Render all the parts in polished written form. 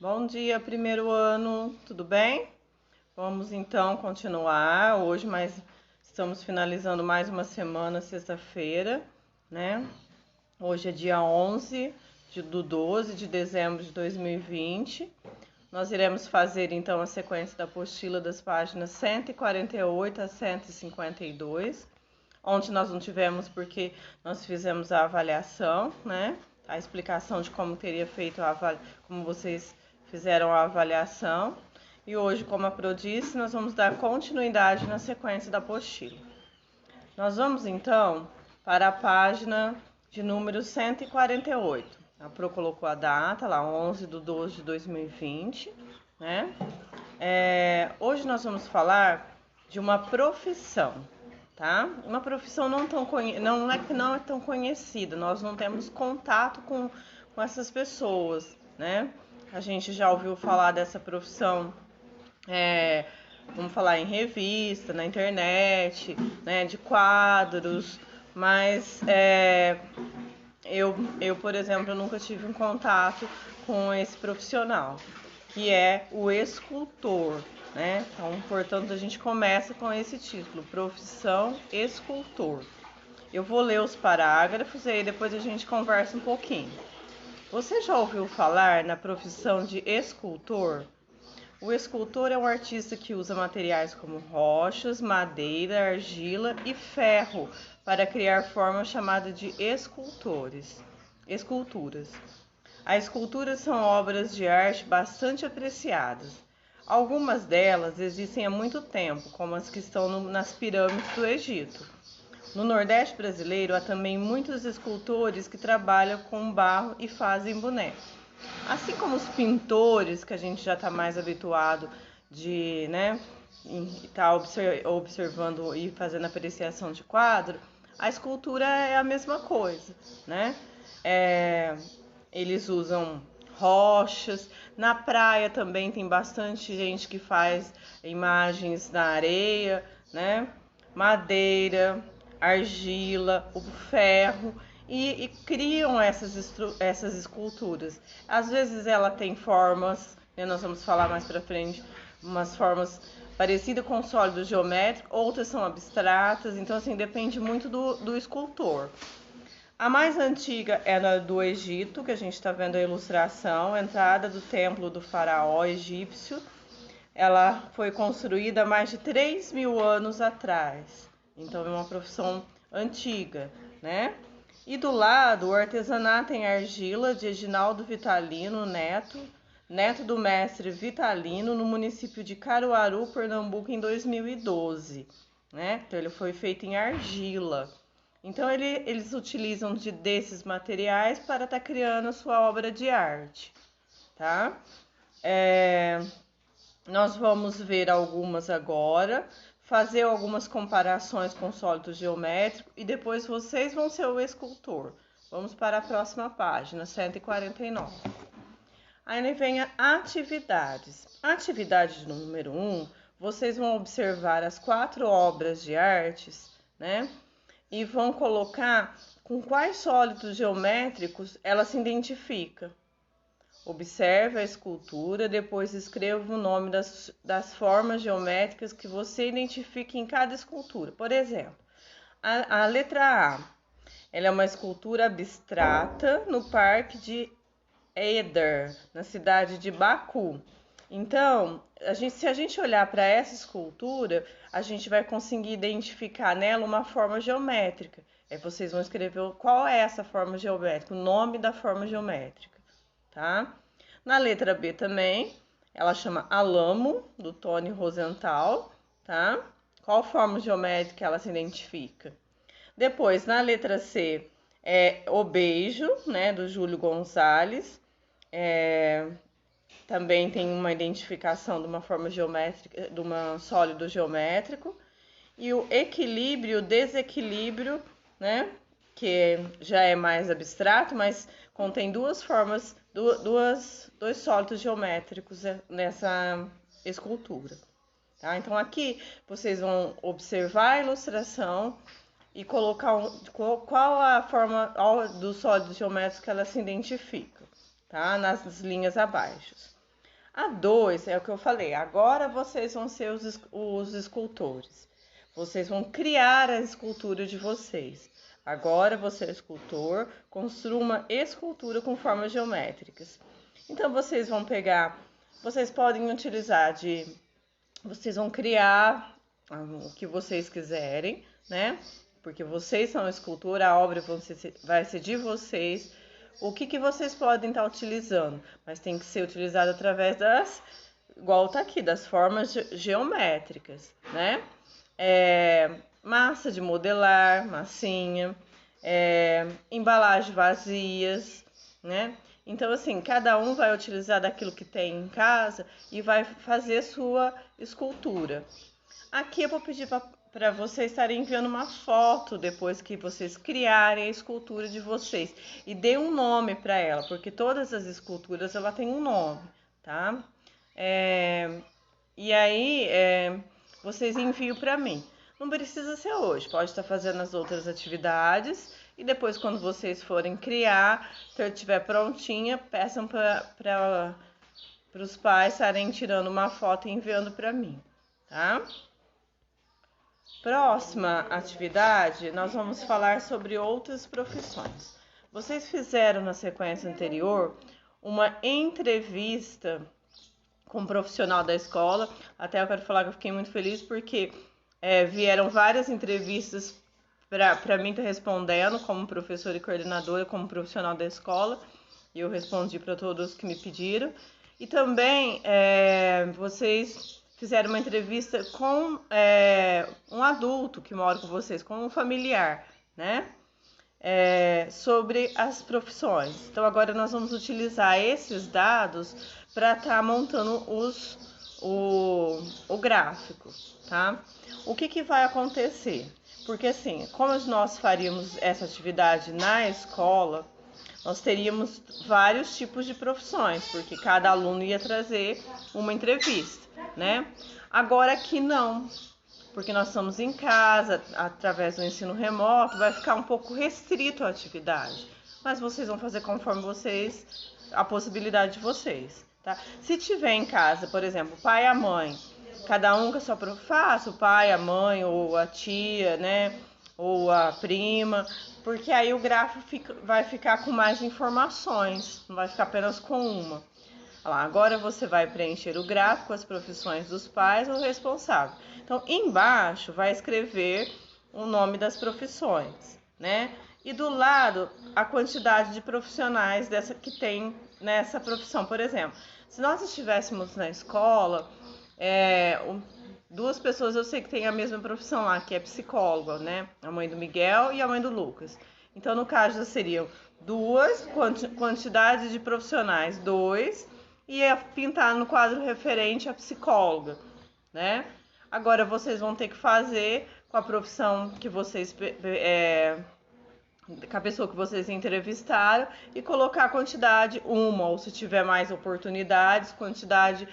Bom dia, primeiro ano, tudo bem? Vamos então continuar hoje, mas estamos finalizando mais uma semana, sexta-feira, né? Hoje é dia 11 do 12 de dezembro de 2020. Nós iremos fazer então a sequência da apostila das páginas 148 a 152, onde nós não tivemos porque nós fizemos a avaliação, né? A explicação de como teria feito como vocês fizeram a avaliação. E hoje, como a Pro disse, nós vamos dar continuidade na sequência da apostila. Nós vamos então para a página de número 148. A Pro colocou a data lá, 11 de 12 de 2020, né? Hoje nós vamos falar de uma profissão, tá? Uma profissão não é tão conhecida, nós não temos contato com essas pessoas, né? A gente já ouviu falar dessa profissão, vamos falar em revista, na internet, né, de quadros, mas eu, por exemplo, nunca tive um contato com esse profissional, que é o escultor, né? Então, portanto, a gente começa com esse título, profissão escultor. Eu vou ler os parágrafos e aí depois a gente conversa um pouquinho. Você já ouviu falar na profissão de escultor? O escultor é um artista que usa materiais como rochas, madeira, argila e ferro para criar formas chamadas de esculturas. As esculturas são obras de arte bastante apreciadas. Algumas delas existem há muito tempo, como as que estão nas pirâmides do Egito. No Nordeste brasileiro há também muitos escultores que trabalham com barro e fazem bonecos. Assim como os pintores, que a gente já está mais habituado de, né, estar observando e fazendo apreciação de quadro, a escultura é a mesma coisa, né? Eles usam rochas. Na praia também tem bastante gente que faz imagens na areia, né? Madeira, argila, o ferro e criam essas esculturas. Às vezes ela tem formas, né, nós vamos falar mais para frente, umas formas parecidas com sólido geométrico, outras são abstratas, então assim depende muito do escultor. A mais antiga é a do Egito, que a gente está vendo a ilustração, a entrada do templo do faraó egípcio. Ela foi construída há mais de 3.000 anos atrás, então é uma profissão antiga, né? E do lado, o artesanato em argila de Eginaldo Vitalino neto do mestre Vitalino, no município de Caruaru, Pernambuco, em 2012, né? Então ele foi feito em argila. Então eles utilizam desses materiais para estar criando a sua obra de arte, tá? Nós vamos ver algumas agora, fazer algumas comparações com sólido geométrico e depois vocês vão ser o escultor. Vamos para a próxima página, 149. Aí vem a atividades. Atividade número 1, vocês vão observar as 4 obras de artes, né? E vão colocar com quais sólidos geométricos ela se identifica. Observe a escultura, depois escreva o nome das formas geométricas que você identifica em cada escultura. Por exemplo, a letra A, ela é uma escultura abstrata no Parque de Eder, na cidade de Baku. Então, se a gente olhar para essa escultura, a gente vai conseguir identificar nela uma forma geométrica. Aí vocês vão escrever qual é essa forma geométrica, o nome da forma geométrica, tá? Na letra B também, ela chama Alamo, do Tony Rosenthal, tá? Qual forma geométrica ela se identifica? Depois, na letra C, é O Beijo, né, do Júlio Gonzalez. Também tem uma identificação de uma forma geométrica, de um sólido geométrico. E o equilíbrio, o desequilíbrio, né, que já é mais abstrato, mas contém duas formas, dois sólidos geométricos nessa escultura. Tá? Então aqui vocês vão observar a ilustração e colocar qual a forma dos sólidos geométricos que ela se identifica, tá? Nas linhas abaixo. A 2 é o que eu falei, agora vocês vão ser os escultores. Vocês vão criar a escultura de vocês. Agora você é escultor, construa uma escultura com formas geométricas. Então vocês vão pegar, vocês podem utilizar vocês vão criar o que vocês quiserem, né? Porque vocês são a escultura, a obra vai ser de vocês. O que vocês podem estar utilizando? Mas tem que ser utilizado através igual tá aqui, das formas geométricas, né? Massa de modelar, massinha, embalagem vazias, né? Então, assim, cada um vai utilizar daquilo que tem em casa e vai fazer sua escultura. Aqui eu vou pedir para vocês estarem enviando uma foto depois que vocês criarem a escultura de vocês. E dê um nome para ela, porque todas as esculturas ela tem um nome, tá? E aí, vocês enviam para mim. Não precisa ser hoje, pode estar fazendo as outras atividades e depois quando vocês forem criar, se eu estiver prontinha, peçam para os pais estarem tirando uma foto e enviando para mim, tá? Próxima atividade, nós vamos falar sobre outras profissões. Vocês fizeram na sequência anterior uma entrevista com um profissional da escola, até eu quero falar que eu fiquei muito feliz porque vieram várias entrevistas para mim estar respondendo como professora e coordenadora, como profissional da escola, e eu respondi para todos que me pediram. E também vocês fizeram uma entrevista com um adulto que mora com vocês, com um familiar, né? Sobre as profissões. Então agora nós vamos utilizar esses dados para estar montando o gráfico, tá? O que vai acontecer? Porque assim, como nós faríamos essa atividade na escola, nós teríamos vários tipos de profissões, porque cada aluno ia trazer uma entrevista, né? Agora aqui não, porque nós estamos em casa, através do ensino remoto, vai ficar um pouco restrito a atividade. Mas vocês vão fazer conforme a possibilidade de vocês, tá? Se tiver em casa, por exemplo, o pai e a mãe, cada um com a sua profissão, o pai, a mãe, ou a tia, né? Ou a prima, porque aí o gráfico vai ficar com mais informações, não vai ficar apenas com uma. Agora você vai preencher o gráfico, as profissões dos pais ou responsável. Então, embaixo vai escrever o nome das profissões, né? E do lado, a quantidade de profissionais que tem nessa profissão. Por exemplo, se nós estivéssemos na escola, duas pessoas eu sei que tem a mesma profissão lá, que é psicóloga, né? A mãe do Miguel e a mãe do Lucas. Então, no caso, seriam duas, quantidade de profissionais, 2, e ia pintar no quadro referente à psicóloga, né? Agora vocês vão ter que fazer com a profissão que vocês com a pessoa que vocês entrevistaram e colocar a quantidade ou se tiver mais oportunidades, quantidade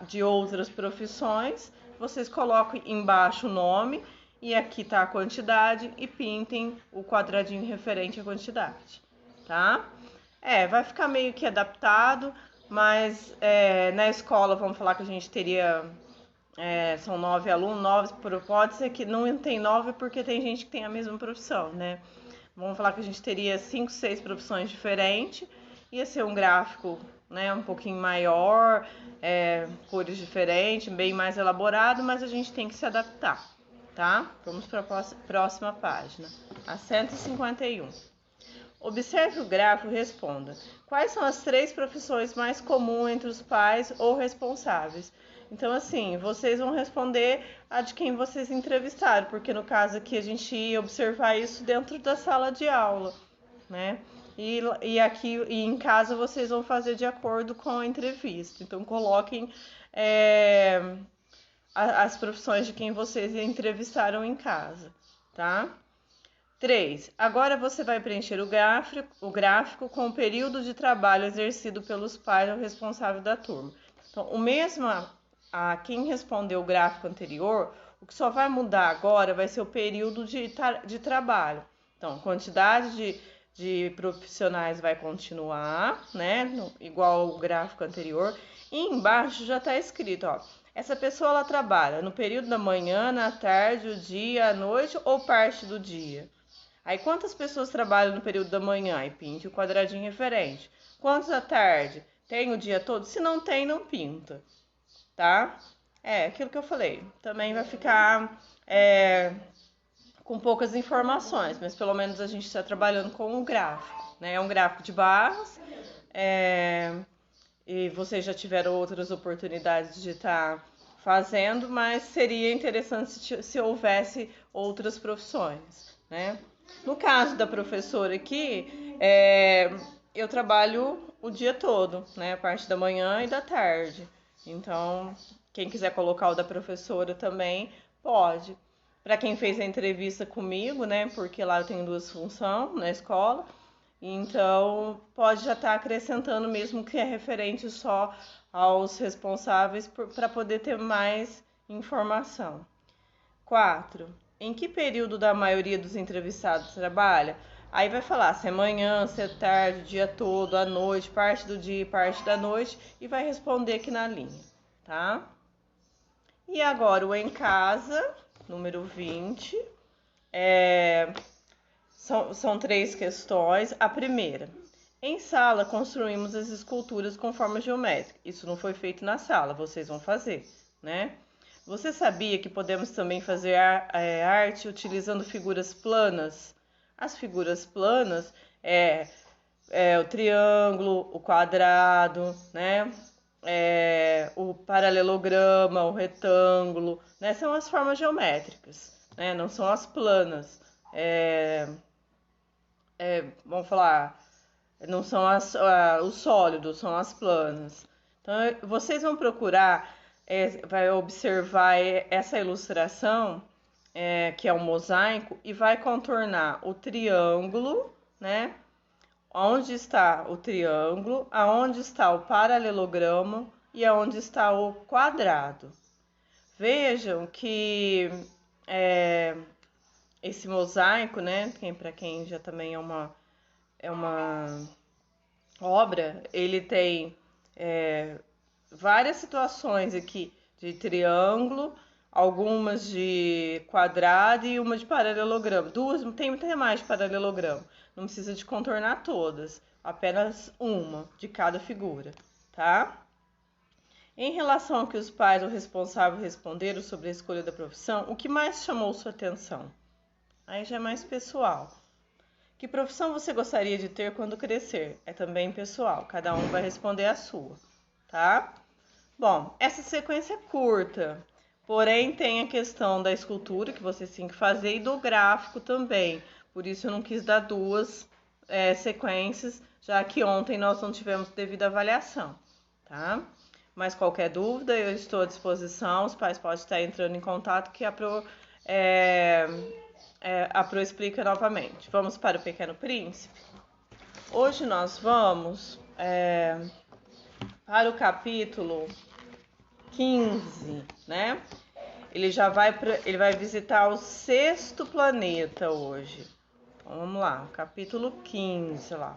de outras profissões, vocês colocam embaixo o nome e aqui tá a quantidade e pintem o quadradinho referente à quantidade, tá? Vai ficar meio que adaptado, mas na escola vamos falar que a gente teria são 9 alunos, pode ser que não tem 9 porque tem gente que tem a mesma profissão, né? Vamos falar que a gente teria 5, 6 profissões diferentes, ia ser um gráfico, né, um pouquinho maior, cores diferentes, bem mais elaborado, mas a gente tem que se adaptar, tá? Vamos para a próxima página, a 151. Observe o gráfico e responda. Quais são as 3 profissões mais comuns entre os pais ou responsáveis? Então, assim, vocês vão responder a de quem vocês entrevistaram, porque no caso aqui a gente ia observar isso dentro da sala de aula, né? E aqui em casa vocês vão fazer de acordo com a entrevista. Então, coloquem as profissões de quem vocês entrevistaram em casa, tá? 3. Agora você vai preencher o gráfico com o período de trabalho exercido pelos pais ou responsável da turma. Então, o mesmo a quem respondeu o gráfico anterior, o que só vai mudar agora vai ser o período de trabalho. Então, quantidade de profissionais vai continuar, né? Igual o gráfico anterior. E embaixo já está escrito, ó. Essa pessoa ela trabalha no período da manhã, na tarde, o dia, a noite ou parte do dia. Aí quantas pessoas trabalham no período da manhã? Aí pinte o quadradinho referente. Quantos à tarde? Tem o dia todo? Se não tem, não pinta, tá? É aquilo que eu falei. Também vai ficar com poucas informações, mas pelo menos a gente está trabalhando com um gráfico, né? É um gráfico de barras, e vocês já tiveram outras oportunidades de estar fazendo, mas seria interessante se houvesse outras profissões, né? No caso da professora aqui, eu trabalho o dia todo, né? A parte da manhã e da tarde. Então, quem quiser colocar o da professora também pode. Para quem fez a entrevista comigo, né? Porque lá eu tenho 2 funções na escola. Então, pode já estar acrescentando mesmo que é referente só aos responsáveis para poder ter mais informação. 4. Em que período da maioria dos entrevistados trabalha? Aí vai falar se é manhã, se é tarde, o dia todo, à noite, parte do dia e parte da noite, e vai responder aqui na linha, tá? E agora o em casa, número 20, são 3 questões. A primeira, em sala construímos as esculturas com forma geométrica. Isso não foi feito na sala, vocês vão fazer, né? Você sabia que podemos também fazer arte utilizando figuras planas? As figuras planas é o triângulo, o quadrado, né? O paralelograma, o retângulo, né? São as formas geométricas, né? Não são as planas. Vamos falar, não são os sólidos, são as planas. Então, vocês vão procurar, vai observar essa ilustração, que é um mosaico, e vai contornar o triângulo, né? Onde está o triângulo, aonde está o paralelogramo e aonde está o quadrado. Vejam que esse mosaico, né, para quem já também é uma obra, ele tem várias situações aqui de triângulo, algumas de quadrado e uma de paralelogramo. Tem mais de paralelogramo. Não precisa de contornar todas, apenas uma de cada figura, tá? Em relação ao que os pais ou responsáveis responderam sobre a escolha da profissão, o que mais chamou sua atenção? Aí já é mais pessoal. Que profissão você gostaria de ter quando crescer? É também pessoal, cada um vai responder a sua, tá? Bom, essa sequência é curta, porém tem a questão da escultura que vocês têm que fazer e do gráfico também. Por isso eu não quis dar 2 sequências, já que ontem nós não tivemos devida avaliação, tá? Mas qualquer dúvida, eu estou à disposição, os pais podem estar entrando em contato que a Pro explica novamente. Vamos para o Pequeno Príncipe? Hoje nós vamos para o capítulo 15, né? Ele vai visitar o 6º planeta hoje. Então, vamos lá, capítulo 15 lá.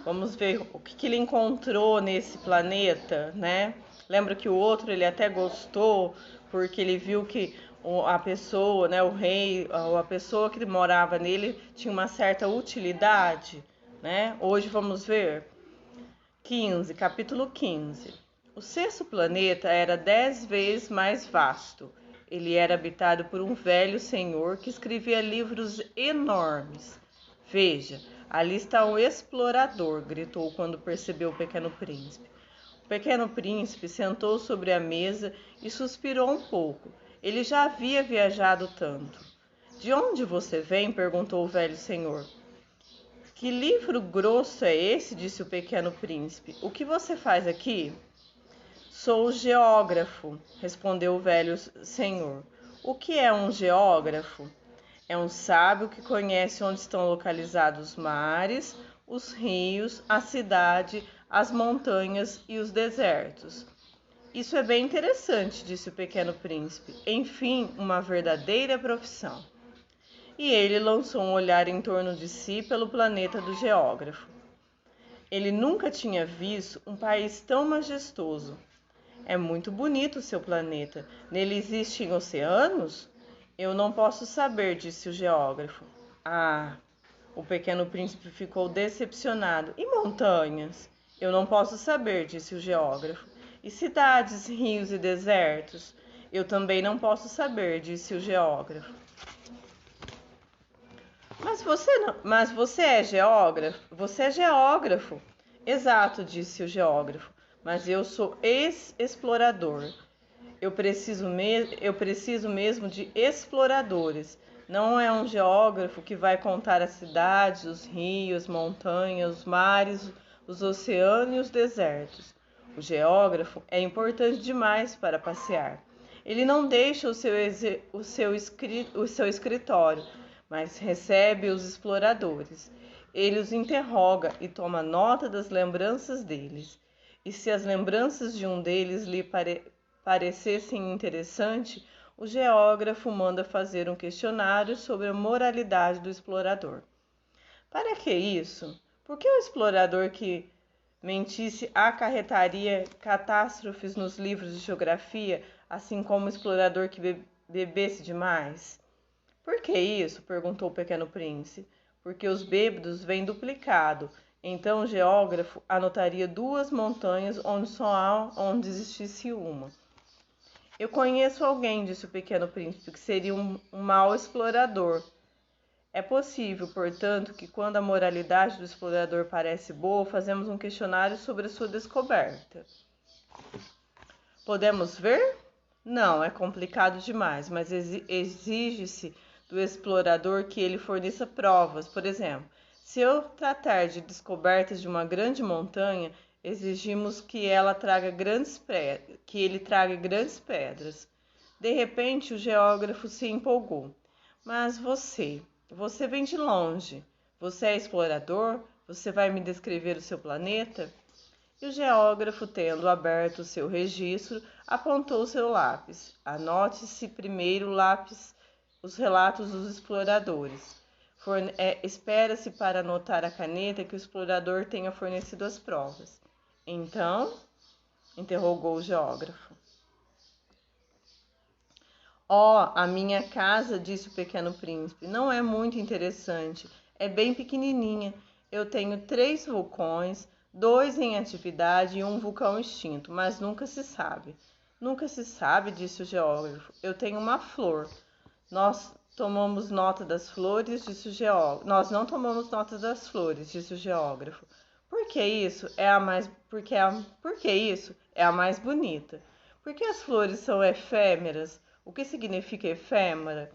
Vamos ver o que ele encontrou nesse planeta, né? Lembra que o outro ele até gostou, porque ele viu que a pessoa, né, o rei, a pessoa que morava nele tinha uma certa utilidade, né? Hoje vamos ver 15, capítulo 15. O 6º planeta era 10 vezes mais vasto. Ele era habitado por um velho senhor que escrevia livros enormes. Veja, ali está um explorador, gritou quando percebeu o Pequeno Príncipe. O Pequeno Príncipe sentou sobre a mesa e suspirou um pouco. Ele já havia viajado tanto. De onde você vem? Perguntou o velho senhor. Que livro grosso é esse? Disse o Pequeno Príncipe. O que você faz aqui? Sou geógrafo, respondeu o velho senhor. O que é um geógrafo? É um sábio que conhece onde estão localizados os mares, os rios, a cidade, as montanhas e os desertos. Isso é bem interessante, disse o Pequeno Príncipe. Enfim, uma verdadeira profissão. e ele lançou um olhar em torno de si pelo planeta do geógrafo. Ele nunca tinha visto um país tão majestoso. É muito bonito o seu planeta. Nele existem oceanos? Eu não posso saber, disse o geógrafo. Ah, o pequeno príncipe ficou decepcionado. E montanhas? Eu não posso saber, disse o geógrafo. E cidades, rios e desertos? Eu também não posso saber, disse o geógrafo. Mas você é geógrafo? Você é geógrafo. Exato, disse o geógrafo. Mas eu sou explorador. Eu preciso mesmo de exploradores. Não é um geógrafo que vai contar as cidades, os rios, montanhas, os mares, os oceanos e os desertos. O geógrafo é importante demais para passear. Ele não deixa o seu escritório, mas recebe os exploradores. Ele os interroga e toma nota das lembranças deles. E se as lembranças de um deles lhe parecessem interessantes, o geógrafo manda fazer um questionário sobre a moralidade do explorador. Para que isso? Por que o explorador que mentisse acarretaria catástrofes nos livros de geografia, assim como o explorador que bebesse demais? Por que isso? Perguntou o pequeno príncipe. Porque os bêbados vêm duplicado. Então o geógrafo anotaria 2 montanhas onde existisse uma. Eu conheço alguém, disse o pequeno príncipe, que seria um mau explorador. É possível, portanto, que quando a moralidade do explorador parece boa, fazemos um questionário sobre a sua descoberta. Podemos ver? Não, é complicado demais, mas exige-se do explorador que ele forneça provas. Por exemplo, se eu tratar de descobertas de uma grande montanha, exigimos que ele traga grandes pedras. De repente, o geógrafo se empolgou. Mas você vem de longe. Você é explorador? Você vai me descrever o seu planeta? E o geógrafo, tendo aberto o seu registro, apontou seu lápis. Anote-se primeiro os relatos dos exploradores. Espera-se para anotar a caneta que o explorador tenha fornecido as provas. Então, interrogou o geógrafo. A minha casa, disse o pequeno príncipe, não é muito interessante. É bem pequenininha. Eu tenho 3 vulcões, 2 em atividade e um vulcão extinto, mas nunca se sabe. Nunca se sabe, disse o geógrafo. Eu tenho uma flor. Nós tomamos nota das flores, disse o geógrafo. Nós não tomamos nota das flores, disse o geógrafo. Por que isso é a mais bonita? Porque as flores são efêmeras. O que significa efêmera?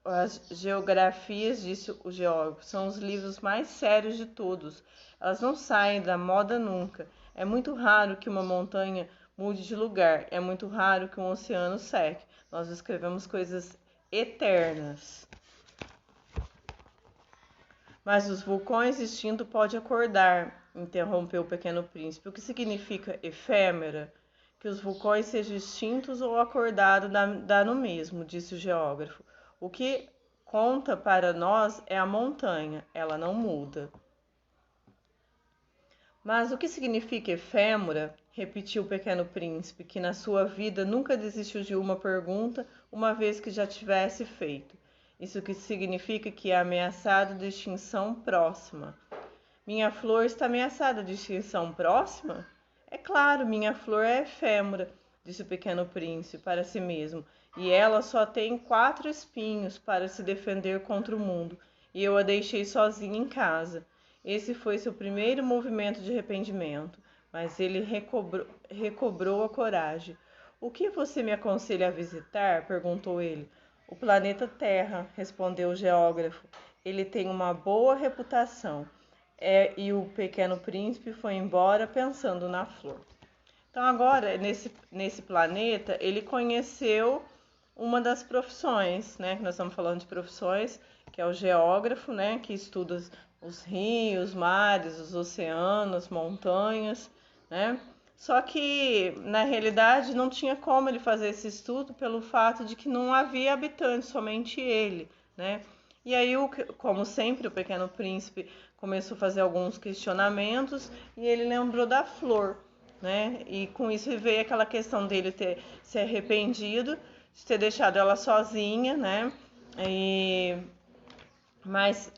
As geografias, disse o geógrafo, são os livros mais sérios de todos. Elas não saem da moda nunca. É muito raro que uma montanha mude de lugar. É muito raro que um oceano seque. Nós escrevemos coisas eternas. Mas os vulcões extintos podem acordar, interrompeu o pequeno príncipe. O que significa efêmera? Que os vulcões sejam extintos ou acordados dá no mesmo, disse o geógrafo. O que conta para nós é a montanha, ela não muda. Mas o que significa efêmera? Repetiu o pequeno príncipe, que na sua vida nunca desistiu de uma pergunta, uma vez que já tivesse feito. Isso que significa que é ameaçado de extinção próxima. Minha flor está ameaçada de extinção próxima? É claro, minha flor é efêmera, disse o pequeno príncipe para si mesmo, e ela só tem 4 espinhos para se defender contra o mundo, e eu a deixei sozinha em casa. Esse foi seu primeiro movimento de arrependimento, mas ele recobrou a coragem. O que você me aconselha a visitar? Perguntou ele. O planeta Terra, respondeu o geógrafo. Ele tem uma boa reputação. E o pequeno príncipe foi embora pensando na flor. Então agora, nesse planeta, ele conheceu uma das profissões, né? Que nós estamos falando de profissões, que é o geógrafo, né? Que estuda os rios, mares, os oceanos, montanhas, né? Só que, na realidade, não tinha como ele fazer esse estudo pelo fato de que não havia habitantes, somente ele, né? E aí, como sempre, o Pequeno Príncipe começou a fazer alguns questionamentos e ele lembrou da flor, né? E com isso veio aquela questão dele ter se arrependido de ter deixado ela sozinha, né? Mas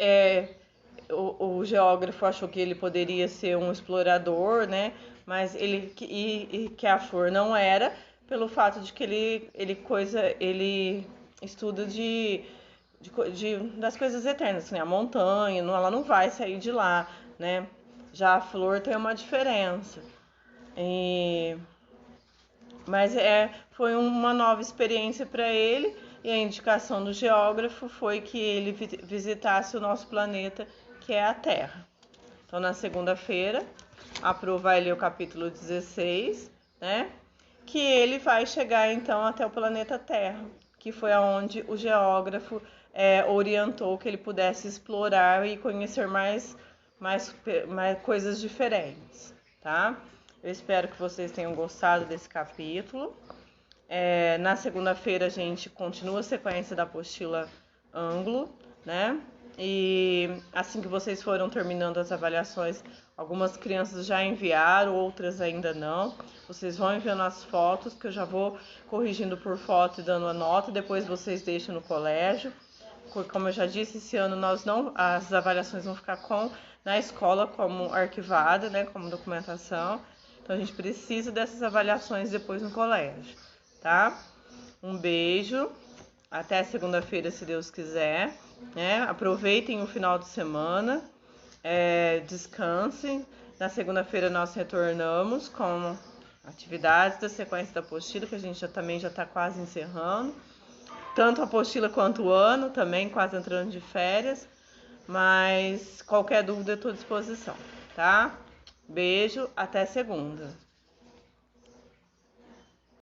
o geógrafo achou que ele poderia ser um explorador, né? Mas que a flor não era, pelo fato de que ele estuda das coisas eternas, né? A montanha, ela não vai sair de lá, né? Já a flor tem uma diferença. Mas foi uma nova experiência para ele, e a indicação do geógrafo foi que ele visitasse o nosso planeta, que é a Terra. Então, na segunda-feira, a Pro vai ler o capítulo 16, né? Que ele vai chegar então até o planeta Terra, que foi aonde o geógrafo orientou que ele pudesse explorar e conhecer mais coisas diferentes, tá? Eu espero que vocês tenham gostado desse capítulo. Na segunda-feira a gente continua a sequência da apostila Anglo, né? E assim que vocês foram terminando as avaliações, algumas crianças já enviaram, outras ainda não. Vocês vão enviando as fotos, que eu já vou corrigindo por foto e dando a nota, depois vocês deixam no colégio. Como eu já disse, esse ano as avaliações vão ficar na escola como arquivada, né, como documentação. Então a gente precisa dessas avaliações depois no colégio, tá? Um beijo, até segunda-feira, se Deus quiser, né? Aproveitem o final de semana, descansem. Na segunda-feira nós retornamos com atividades da sequência da apostila, que a gente também já está quase encerrando. Tanto a apostila quanto o ano, também quase entrando de férias. Mas qualquer dúvida eu estou à disposição, tá? Beijo, até segunda.